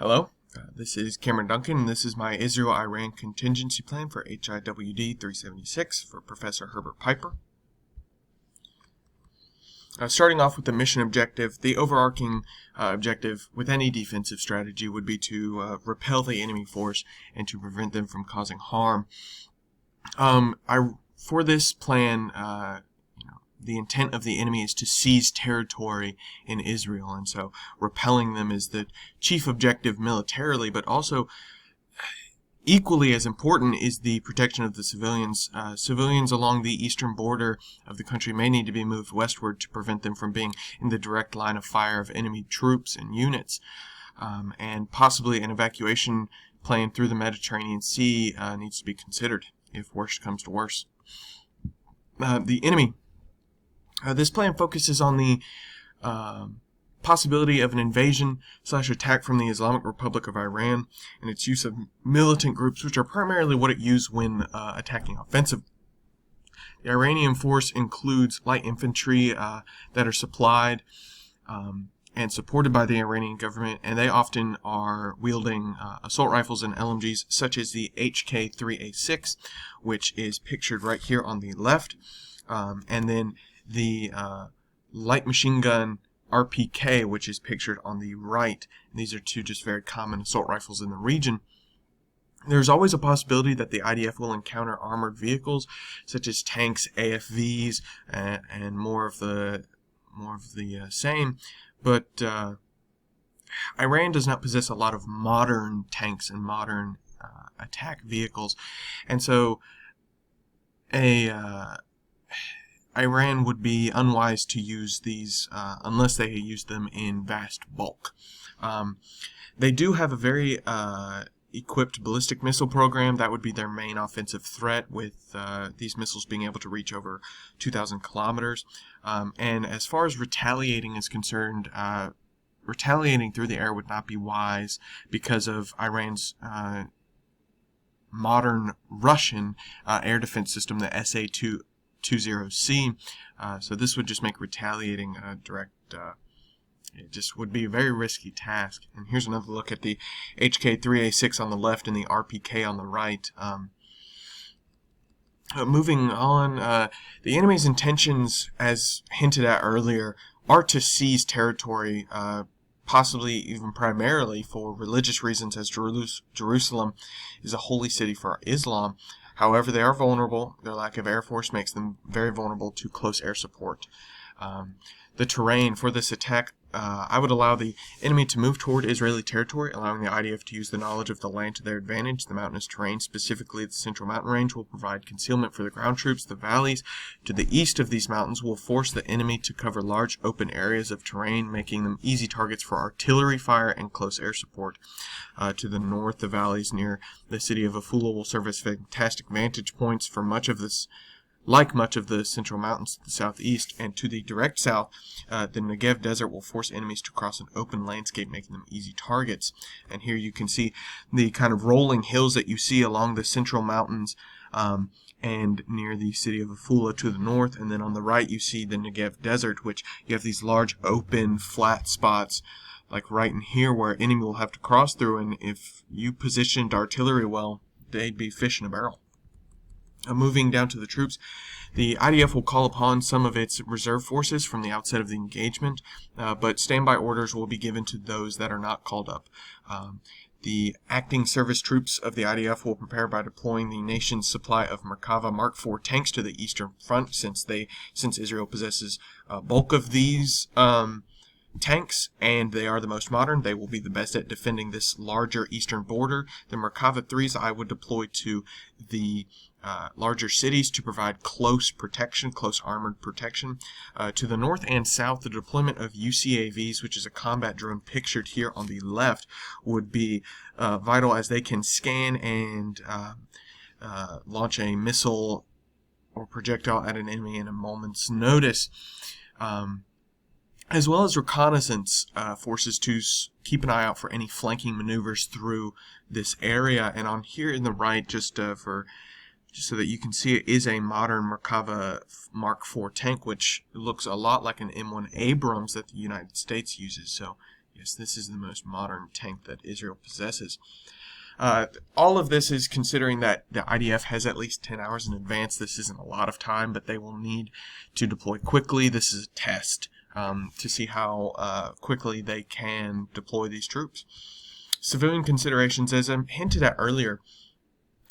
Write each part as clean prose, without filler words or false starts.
Hello, this is Cameron Duncan, and this is my Israel-Iran Contingency Plan for HIWD 376 for Professor Herbert Pieper. Starting off with the mission objective, the overarching objective with any defensive strategy would be to repel the enemy force and to prevent them from causing harm. For this plan, the intent of the enemy is to seize territory in Israel, and so repelling them is the chief objective militarily, but also equally as important is the protection of the civilians. Civilians along the eastern border of the country may need to be moved westward to prevent them from being in the direct line of fire of enemy troops and units, and possibly an evacuation plan through the Mediterranean Sea needs to be considered if worse comes to worse. The enemy. This plan focuses on the possibility of an invasion/attack from the Islamic Republic of Iran and its use of militant groups, which are primarily what it used when attacking offensive. The Iranian force includes light infantry that are supplied and supported by the Iranian government, and they often are wielding assault rifles and LMGs, such as the HK-3A6, which is pictured right here on the left, and then the light machine gun RPK, which is pictured on the right. And these are two just very common assault rifles in the region. There's always a possibility that the IDF will encounter armored vehicles, such as tanks, AFVs, and more of the same. But Iran does not possess a lot of modern tanks and modern attack vehicles, and so Iran would be unwise to use these unless they use them in vast bulk. They do have a very equipped ballistic missile program. That would be their main offensive threat, with these missiles being able to reach over 2,000 kilometers. And as far as retaliating is concerned, retaliating through the air would not be wise because of Iran's modern Russian air defense system, the SA-20C. So this would just make retaliating direct. It just would be a very risky task. And here's another look at the HK-3A6 on the left and the RPK on the right. Moving on, the enemy's intentions, as hinted at earlier, are to seize territory, possibly even primarily for religious reasons, as Jerusalem is a holy city for Islam. However, they are vulnerable. Their lack of air force makes them very vulnerable to close air support. The terrain for this attack, I would allow the enemy to move toward Israeli territory, allowing the IDF to use the knowledge of the land to their advantage. The mountainous terrain, specifically the Central Mountain Range, will provide concealment for the ground troops. The valleys to the east of these mountains will force the enemy to cover large open areas of terrain, making them easy targets for artillery fire and close air support. To the north, the valleys near the city of Afula will serve as fantastic vantage points for much of the Central Mountains to the southeast, and to the direct south, the Negev Desert will force enemies to cross an open landscape, making them easy targets. And here you can see the kind of rolling hills that you see along the Central Mountains and near the city of Afula to the north, and then on the right you see the Negev Desert, which you have these large open flat spots like right in here where an enemy will have to cross through, and if you positioned artillery well, they'd be fish in a barrel. Moving down to the troops, the IDF will call upon some of its reserve forces from the outset of the engagement, but standby orders will be given to those that are not called up. The acting service troops of the IDF will prepare by deploying the nation's supply of Merkava Mark IV tanks to the eastern front, since Israel possesses a bulk of these tanks, and they are the most modern. They will be the best at defending this larger eastern border. The Merkava 3s I would deploy to the larger cities to provide close armored protection. To the north and south, the deployment of UCAVs, which is a combat drone pictured here on the left, would be vital, as they can scan and launch a missile or projectile at an enemy in a moment's notice. As well as reconnaissance forces to keep an eye out for any flanking maneuvers through this area. And on here in the right, just so that you can see, it is a modern Merkava Mark IV tank, which looks a lot like an M1 Abrams that the United States uses. So Yes, this is the most modern tank that Israel possesses. All of this is considering that the IDF has at least 10 hours in advance. This isn't a lot of time, but they will need to deploy quickly. This is a test to see how quickly they can deploy these troops. Civilian considerations, as I hinted at earlier,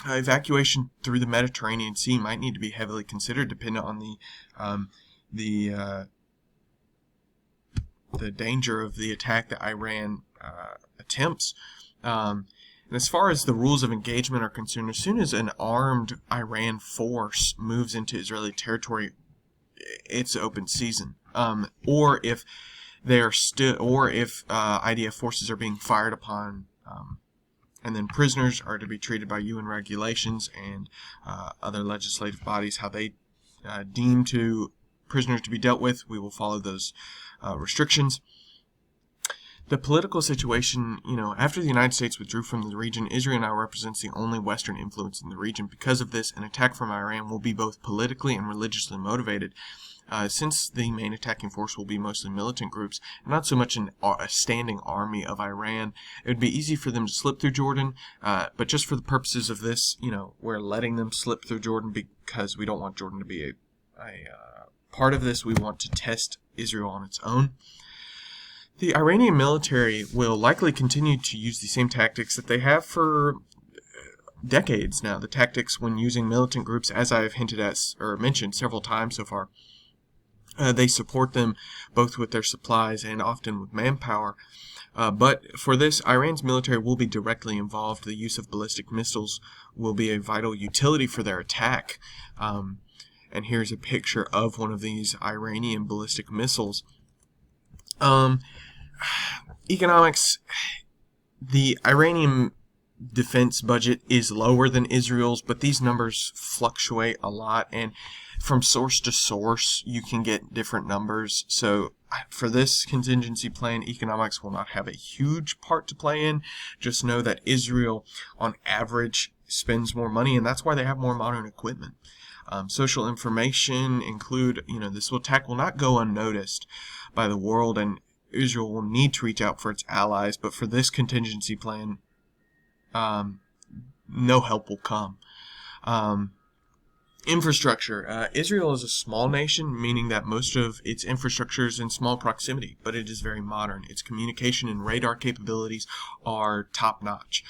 evacuation through the Mediterranean Sea might need to be heavily considered, depending on the danger of the attack that Iran attempts. And as far as the rules of engagement are concerned, as soon as an armed Iran force moves into Israeli territory, it's open season. Or if IDF forces are being fired upon, and then prisoners are to be treated by UN regulations and other legislative bodies, how they deem prisoners to be dealt with, we will follow those restrictions. The political situation, after the United States withdrew from the region, Israel now represents the only Western influence in the region. Because of this, an attack from Iran will be both politically and religiously motivated, since the main attacking force will be mostly militant groups, and not so much a standing army of Iran. It would be easy for them to slip through Jordan, but just for the purposes of this, we're letting them slip through Jordan because we don't want Jordan to be a part of this. We want to test Israel on its own. The Iranian military will likely continue to use the same tactics that they have for decades now. The tactics when using militant groups, as I've hinted at or mentioned several times so far, they support them both with their supplies and often with manpower. But for this, Iran's military will be directly involved. The use of ballistic missiles will be a vital utility for their attack. And here's a picture of one of these Iranian ballistic missiles. Economics, the Iranian defense budget is lower than Israel's, but these numbers fluctuate a lot, and from source to source you can get different numbers. So for this contingency plan, economics will not have a huge part to play in. Just know that Israel on average spends more money, and that's why they have more modern equipment. Social information include, this attack will not go unnoticed by the world, and Israel will need to reach out for its allies, but for this contingency plan, no help will come. Infrastructure. Israel is a small nation, meaning that most of its infrastructure is in small proximity, but it is very modern. Its communication and radar capabilities are top-notch.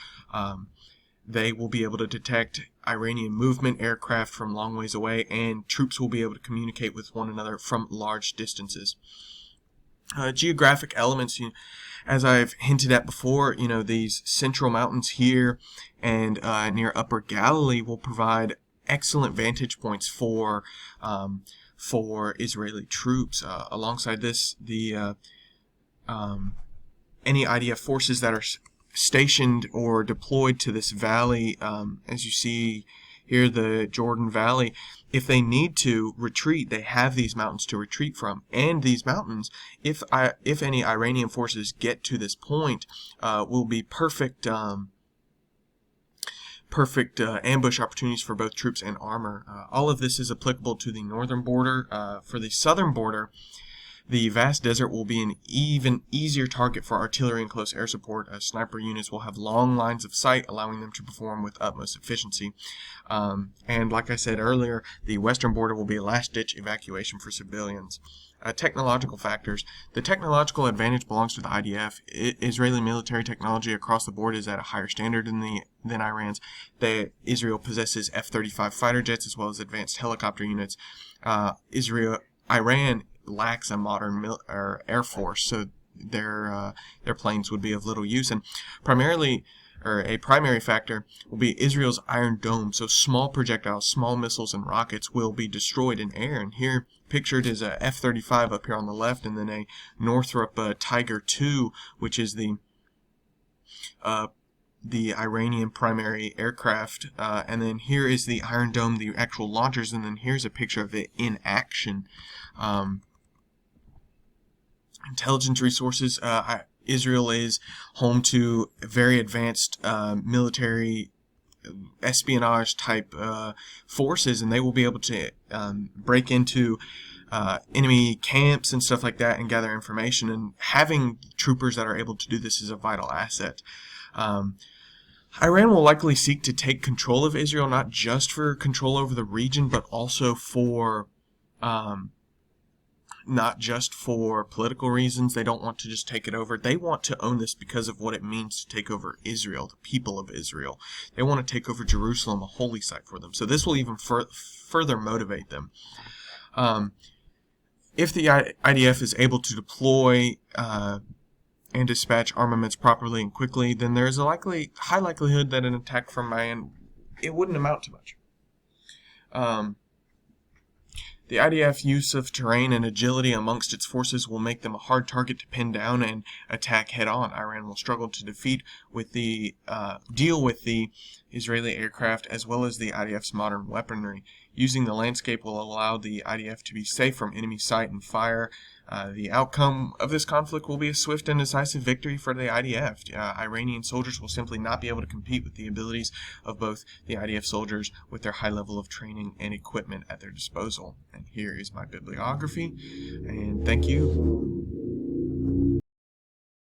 They will be able to detect Iranian movement aircraft from long ways away, and troops will be able to communicate with one another from large distances. Geographic elements, as I've hinted at before, these central mountains here and near Upper Galilee will provide excellent vantage points for Israeli troops. Alongside this, the any IDF forces that are stationed or deployed to this valley, as you see here, the Jordan Valley, if they need to retreat, they have these mountains to retreat from. And these mountains, if any Iranian forces get to this point, will be perfect ambush opportunities for both troops and armor. All of this is applicable to the northern border. For the southern border, the vast desert will be an even easier target for artillery and close air support. Sniper units will have long lines of sight, allowing them to perform with utmost efficiency. And like I said earlier, the western border will be a last-ditch evacuation for civilians. Technological factors. The technological advantage belongs to the IDF. Israeli military technology across the board is at a higher standard than Iran's. Israel possesses F-35 fighter jets as well as advanced helicopter units. Iran lacks a modern air force, so their planes would be of little use. And a primary factor will be Israel's Iron Dome. So small projectiles, small missiles, and rockets will be destroyed in air. And here pictured is a F-35 up here on the left, and then a Northrop Tiger II, which is the Iranian primary aircraft. And then here is the Iron Dome, the actual launchers, and then here's a picture of it in action. Intelligence resources. Israel is home to very advanced military espionage type forces, and they will be able to break into enemy camps and stuff like that and gather information. And having troopers that are able to do this is a vital asset. Iran will likely seek to take control of Israel, not just for control over the region, but also for not just for political reasons. They don't want to just take it over. They want to own this because of what it means to take over Israel, the people of Israel. They want to take over Jerusalem, a holy site for them. So this will even further motivate them. If the IDF is able to deploy and dispatch armaments properly and quickly, then there is a high likelihood that an attack from Iran, it wouldn't amount to much. The IDF use of terrain and agility amongst its forces will make them a hard target to pin down and attack head-on. Iran will struggle to deal with the Israeli aircraft as well as the IDF's modern weaponry. Using the landscape will allow the IDF to be safe from enemy sight and fire. The outcome of this conflict will be a swift and decisive victory for the IDF. Iranian soldiers will simply not be able to compete with the abilities of both the IDF soldiers with their high level of training and equipment at their disposal. And here is my bibliography, and thank you.